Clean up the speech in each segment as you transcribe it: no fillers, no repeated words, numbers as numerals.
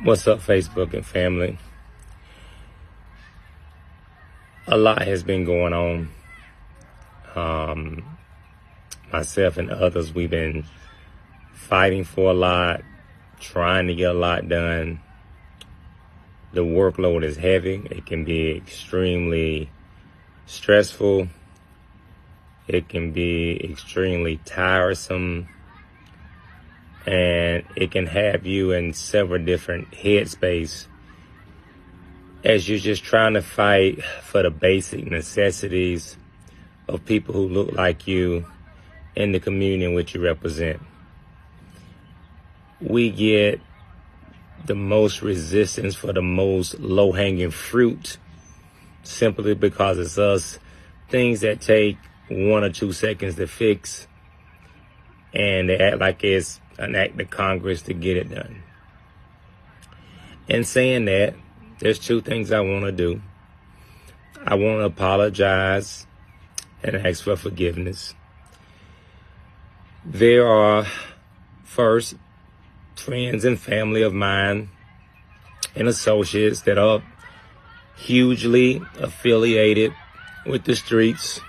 What's up, Facebook and family? A lot has been going on. Myself and others, we've been fighting for a lot, trying to get a lot done. The workload is heavy. It can be extremely stressful. It can be extremely tiresome. And it can have you in several different headspace as you're just trying to fight for the basic necessities of people who look like you in the community in which you represent. We get the most resistance for the most low-hanging fruit simply because it's us. Things that take 1 or 2 seconds to fix, and they act like it's an act of Congress to get it done. In saying that, there's 2 things I want to do. I want to apologize and ask for forgiveness. There are, first, friends and family of mine and associates that are hugely affiliated with the streets,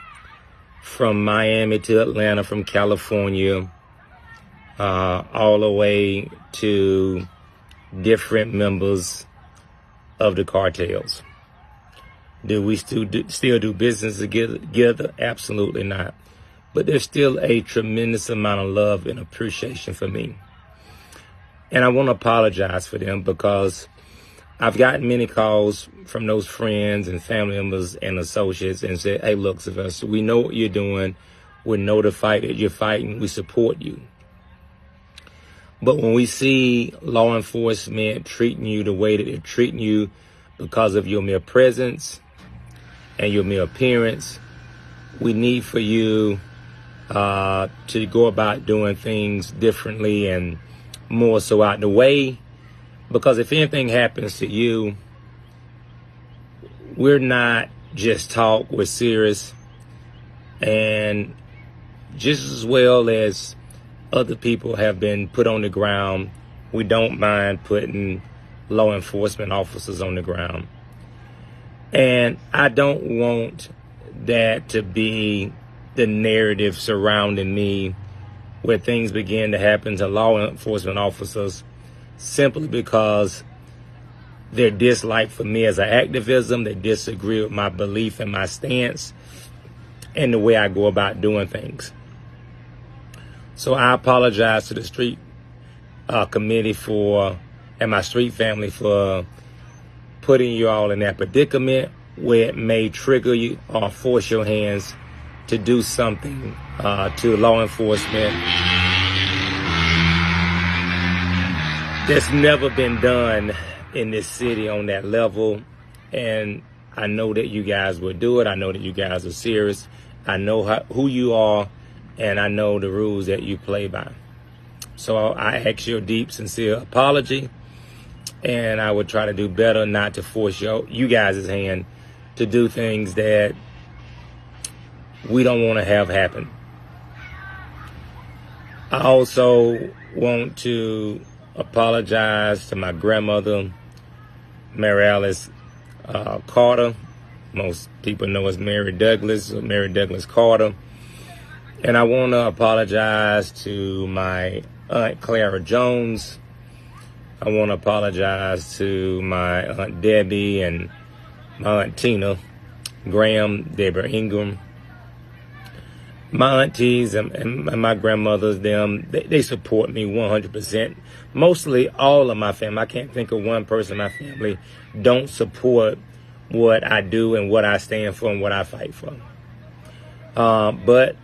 from Miami to Atlanta, from California, all the way to different members of the cartels. Do we still do business together? Absolutely not. But there's still a tremendous amount of love and appreciation for me. And I want to apologize for them because I've gotten many calls from those friends and family members and associates and said, hey, look, Sylvester, we know what you're doing. We know the fight that you're fighting. We support you. But when we see law enforcement treating you the way that they're treating you because of your mere presence and your mere appearance, we need for you to go about doing things differently and more so out the way. Because if anything happens to you, we're not just talk, we're serious. And just as well as other people have been put on the ground, we don't mind putting law enforcement officers on the ground. And I don't want that to be the narrative surrounding me, where things begin to happen to law enforcement officers simply because their dislike for me as an activism, they disagree with my belief and my stance and the way I go about doing things. So I apologize to the street committee and my street family for putting you all in that predicament where it may trigger you or force your hands to do something to law enforcement that's never been done in this city on that level. And I know that you guys will do it. I know that you guys are serious. I know who you are, and I know the rules that you play by. So I ask your deep, sincere apology, and I would try to do better not to force you guys' hand to do things that we don't want to have happen. I also want to apologize to my grandmother, Mary Alice Carter. Most people know as Mary Douglas, or Mary Douglas Carter. And I want to apologize to my Aunt Clara Jones. I want to apologize to my Aunt Debbie and my Aunt Tina Graham, Deborah Ingram. My aunties and my grandmothers, they support me 100%. Mostly all of my family. I can't think of one person in my family don't support what I do and what I stand for and what I fight for. But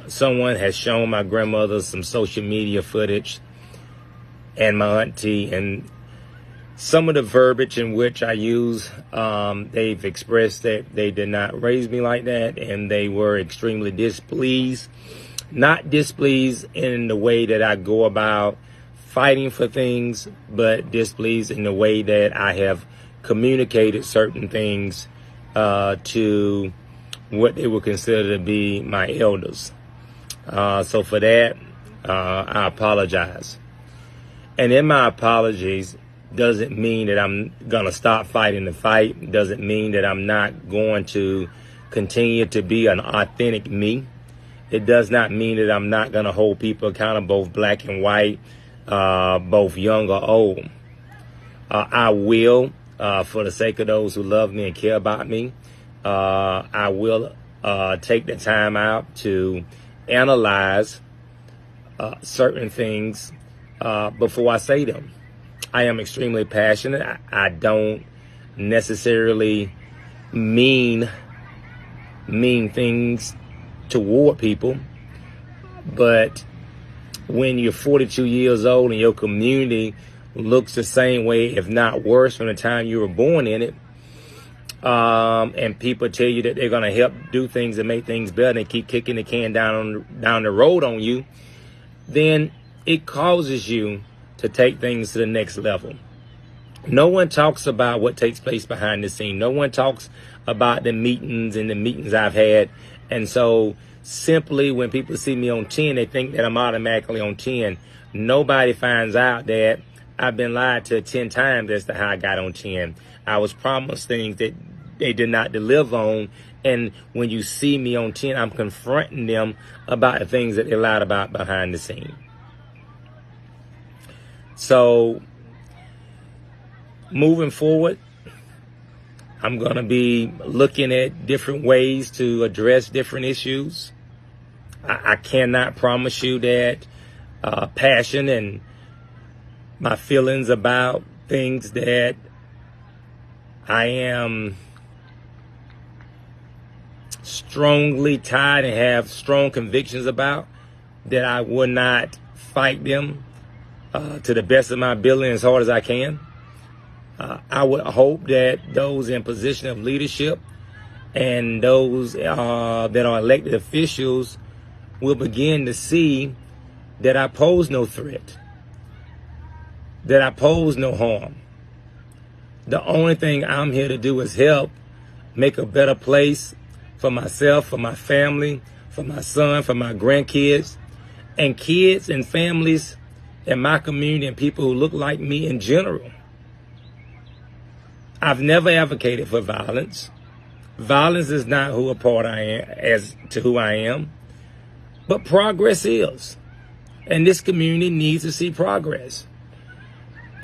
someone has shown my grandmother some social media footage and my auntie, and some of the verbiage in which I use, they've expressed that they did not raise me like that, and they were extremely displeased. Not displeased in the way that I go about fighting for things, but displeased in the way that I have communicated certain things to what they would consider to be my elders. So for that, I apologize. And in my apologies, doesn't mean that I'm going to stop fighting the fight. Doesn't mean that I'm not going to continue to be an authentic me. It does not mean that I'm not going to hold people accountable, both black and white, both young or old. I will, for the sake of those who love me and care about me, I will take the time out to analyze certain things before I say them. I am extremely passionate. I don't necessarily mean things toward people, but when you're 42 years old and your community looks the same way, if not worse, from the time you were born in it, and people tell you that they're going to help do things and make things better and keep kicking the can down the road on you, then it causes you to take things to the next level. No one talks about what takes place behind the scene. No one talks about the meetings I've had. And so simply when people see me on 10, they think that I'm automatically on 10. Nobody finds out that I've been lied to 10 times as to how I got on 10. I was promised things that they did not deliver on. And when you see me on 10, I'm confronting them about the things that they lied about behind the scene. So moving forward, I'm going to be looking at different ways to address different issues. I cannot promise you that passion and my feelings about things that I am strongly tied and have strong convictions about, that I will not fight them to the best of my ability as hard as I can. I would hope that those in position of leadership and those that are elected officials will begin to see that I pose no threat, that I pose no harm. The only thing I'm here to do is help make a better place for myself, for my family, for my son, for my grandkids, and kids and families in my community and people who look like me in general. I've never advocated for violence. Violence is not who I am, as to who I am, but progress is. And this community needs to see progress.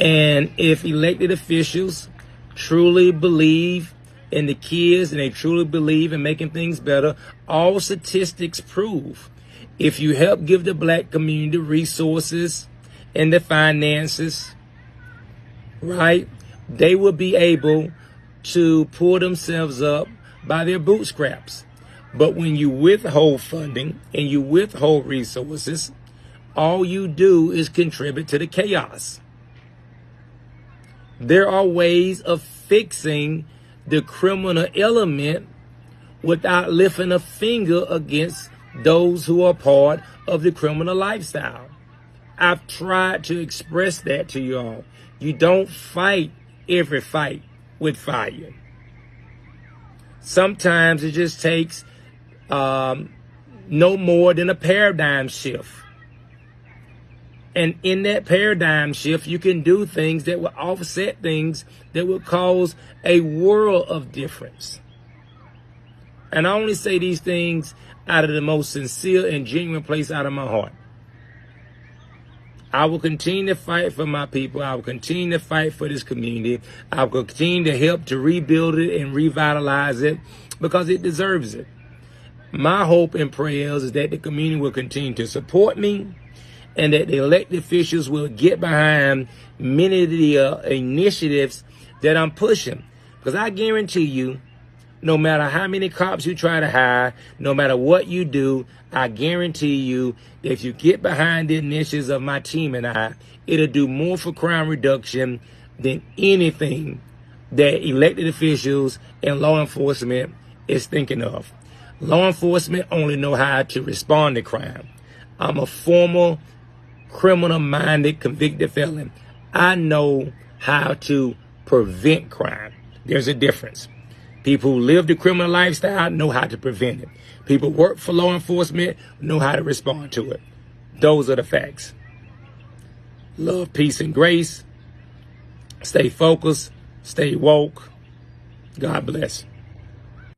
And if elected officials truly believe in the kids and they truly believe in making things better, all statistics prove if you help give the black community resources and the finances, right, they will be able to pull themselves up by their bootstraps. But when you withhold funding and you withhold resources, all you do is contribute to the chaos. There are ways of fixing the criminal element without lifting a finger against those who are part of the criminal lifestyle. I've tried to express that to you all. You don't fight every fight with fire. Sometimes it just takes no more than a paradigm shift. And in that paradigm shift, you can do things that will offset things that will cause a world of difference. And I only say these things out of the most sincere and genuine place out of my heart. I will continue to fight for my people. I will continue to fight for this community. I will continue to help to rebuild it and revitalize it because it deserves it. My hope and prayers is that the community will continue to support me and that the elected officials will get behind many of the initiatives that I'm pushing. Because I guarantee you, no matter how many cops you try to hire, no matter what you do, I guarantee you that if you get behind the initiatives of my team and I, it'll do more for crime reduction than anything that elected officials and law enforcement is thinking of. Law enforcement only know how to respond to crime. I'm a former criminal-minded convicted felon. I know how to prevent crime. There's a difference. People who live the criminal lifestyle know how to prevent it. People who work for law enforcement know how to respond to it. Those are the facts. Love, peace, and grace. Stay focused. Stay woke. God bless.